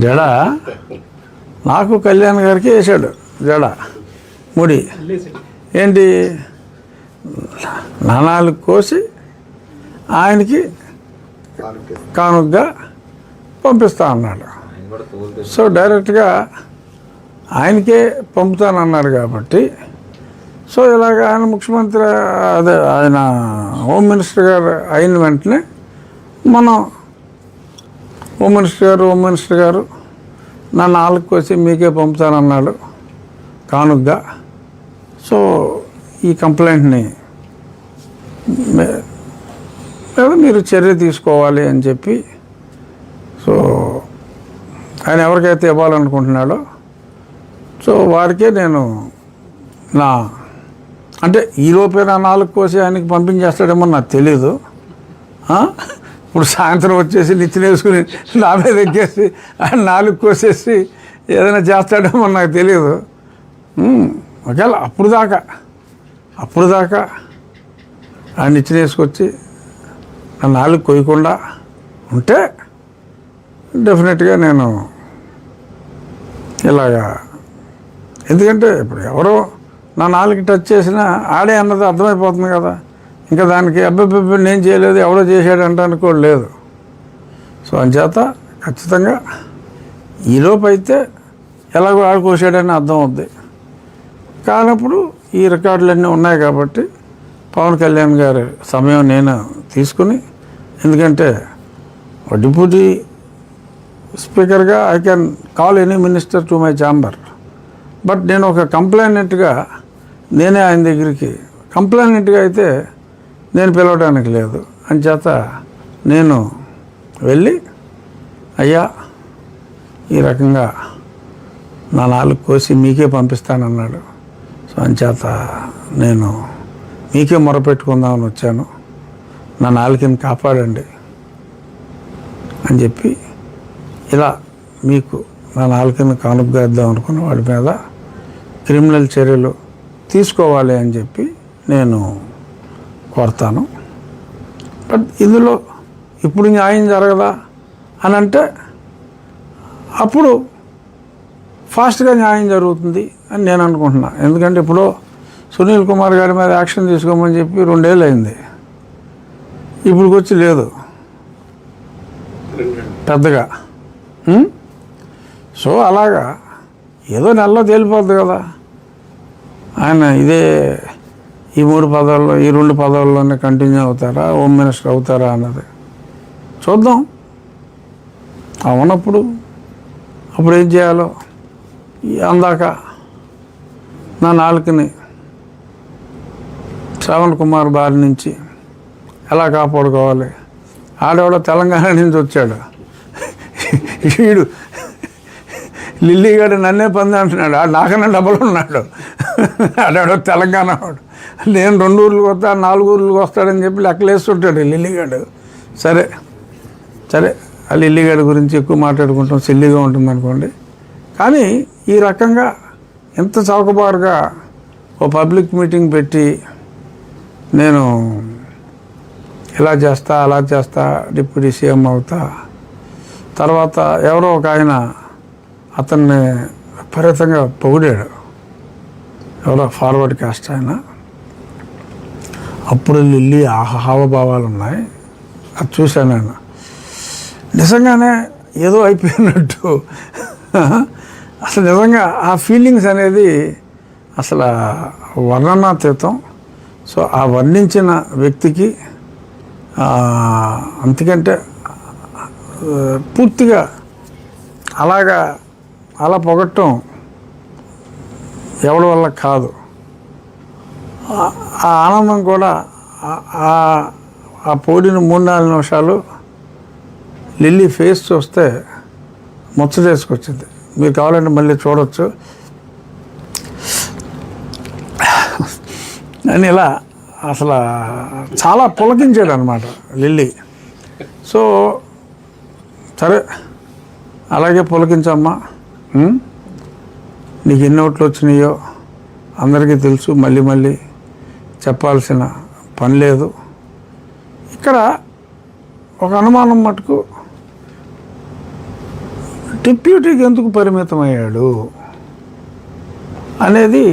జడ నాకు కళ్యాణ్ గారికి వేసాడు జడ ముడి. ఏంటి నాణాలు కోసి ఆయనకి కానుకగా పంపిస్తా అన్నాడు. సో డైరెక్ట్గా ఆయనకే పంపుతానన్నాడు కాబట్టి, సో ఇలాగ ఆయన ముఖ్యమంత్రి అదే ఆయన హోమ్ మినిస్టర్ గారు అయిన వెంటనే మనం హోమ్ మినిస్టర్ గారు నా 4 కోసి మీకే పంపుతానన్నాడు కానుగ్గా. సో ఈ కంప్లైంట్ని మీరు చర్య తీసుకోవాలి అని చెప్పి, సో ఆయన ఎవరికైతే ఇవ్వాలనుకుంటున్నాడో సో వారికే నేను అంటే ఈలోపే నా 4 కోసి ఆయనకి పంపించేస్తాడేమో నాకు తెలీదు. ఇప్పుడు సాయంత్రం వచ్చేసి నిచ్చినేసుకుని నా మీద ఎక్కేసి ఆయన 4 కోసేసి ఏదైనా చేస్తాడేమో నాకు తెలియదు. ఒకవేళ అప్పుడు దాకా ఆయన నిచ్చినేసుకొచ్చి నా 4 కొయ్యకుండా ఉంటే డెఫినెట్గా నేను ఇలాగా, ఎందుకంటే ఇప్పుడు ఎవరో నా 4 టచ్ చేసినా ఆడే అన్నది అర్థమైపోతుంది కదా. ఇంకా దానికి అబ్బాయి నేను చేయలేదు ఎవడో చేశాడు అంటానికి కూడా లేదు. సో అంచేత ఖచ్చితంగా ఈలోపు అయితే ఎలాగో ఆడుకోసాడని అర్థం అవుద్ది. కానప్పుడు ఈ రికార్డులన్నీ ఉన్నాయి కాబట్టి పవన్ కళ్యాణ్ గారి సమయం నేను తీసుకుని, ఎందుకంటే డిప్యూటీ స్పీకర్గా I can call any minister to my chamber, but నేను ఒక కంప్లైనెంట్గా నేనే ఆయన దగ్గరికి కంప్లైనెంట్గా అయితే నేను పిలవడానికి లేదు. అంచేత నేను వెళ్ళి అయ్యా ఈ రకంగా నా 4 కోసి మీకే పంపిస్తానన్నాడు. సో అంచేత నేను మీకే మొరపెట్టుకుందామని వచ్చాను, నా 4ని కాపాడండి అని చెప్పి ఇలా మీకు నా 4ని కానుకగా ఇద్దాం అనుకున్న వాడి మీద క్రిమినల్ చర్యలు తీసుకోవాలి అని చెప్పి నేను కోరుతాను. బట్ ఇందులో ఇప్పుడు న్యాయం జరగదా అని అంటే అప్పుడు ఫాస్ట్గా న్యాయం జరుగుతుంది అని నేను అనుకుంటున్నా. ఎందుకంటే ఇప్పుడు సునీల్ కుమార్ గారి మీద యాక్షన్ తీసుకోమని చెప్పి 2 ఏళ్ళు అయింది, ఇప్పుడు వచ్చి లేదు పెద్దగా. సో అలాగా ఏదో నెలలో తేలిపోద్ది కదా. ఆయన ఈ 3 పదవుల్లో ఈ 2 పదవుల్లోనే కంటిన్యూ అవుతారా, హోమ్ మినిస్టర్ అవుతారా అన్నది చూద్దాం. అవునప్పుడు అప్పుడు ఏం చేయాలో అందాక నా 4ని శ్రవణ్ కుమార్ బారి నుంచి ఎలా కాపాడుకోవాలి. ఆడేవాడో తెలంగాణ నుంచి వచ్చాడు, వీడు లిల్లీగాడు నన్నే పంది అంటున్నాడు, నాకన్నా డబ్బులు ఉన్నాడు. ఆడేవాడో తెలంగాణ వాడు, నేను 2 ఊర్లకు వస్తా 4 ఊర్లకు వస్తాడని చెప్పి లెక్కలేస్తుంటాడు లిల్లీగాడు. సరే ఆ లిల్లీగాడి గురించి ఎక్కువ మాట్లాడుకుంటాం, సిల్లీగా ఉంటుంది అనుకోండి. కానీ ఈ రకంగా ఎంత చౌకబారుగా ఓ పబ్లిక్ మీటింగ్ పెట్టి నేను ఇలా చేస్తా అలా చేస్తా డిప్యూటీ సీఎం అవుతా, తర్వాత ఎవరో ఒక ఆయన అతన్ని విపరీతంగా పొగిడాడు, ఎవరో ఫార్వర్డ్ కాస్ట్ ఆయన. అప్పుడు లిల్లీ హావభావాలు ఉన్నాయి, అది చూశాను నేను. నిజంగానే ఏదో అయిపోయినట్టు అసలు నిజంగా ఆ ఫీలింగ్స్ అనేది అసలు వర్ణనాతీతం. సో ఆ వర్ణించిన వ్యక్తికి అంతకంటే పూర్తిగా అలా పొగట్టం ఎవరి వల్ల కాదు. ఆ ఆనందం కూడా ఆ పోడిన 3-4 నిమిషాలు లిల్లీ ఫేస్ చూస్తే ముచ్చటేసుకొచ్చింది. మీరు కావాలంటే మళ్ళీ చూడవచ్చు. అని ఇలా అసలు చాలా పులకించాడు అనమాట లిల్లీ. సో సరే అలాగే పులకించమ్మా, నీకు ఎన్ని ఓట్లు వచ్చినాయో అందరికీ తెలుసు, మళ్ళీ చెప్పాల్సిన పని లేదు. ఇక్కడ ఒక అనుమానం మటుకు డిప్యూటీకి ఎందుకు పరిమితం అయ్యాడు అనేది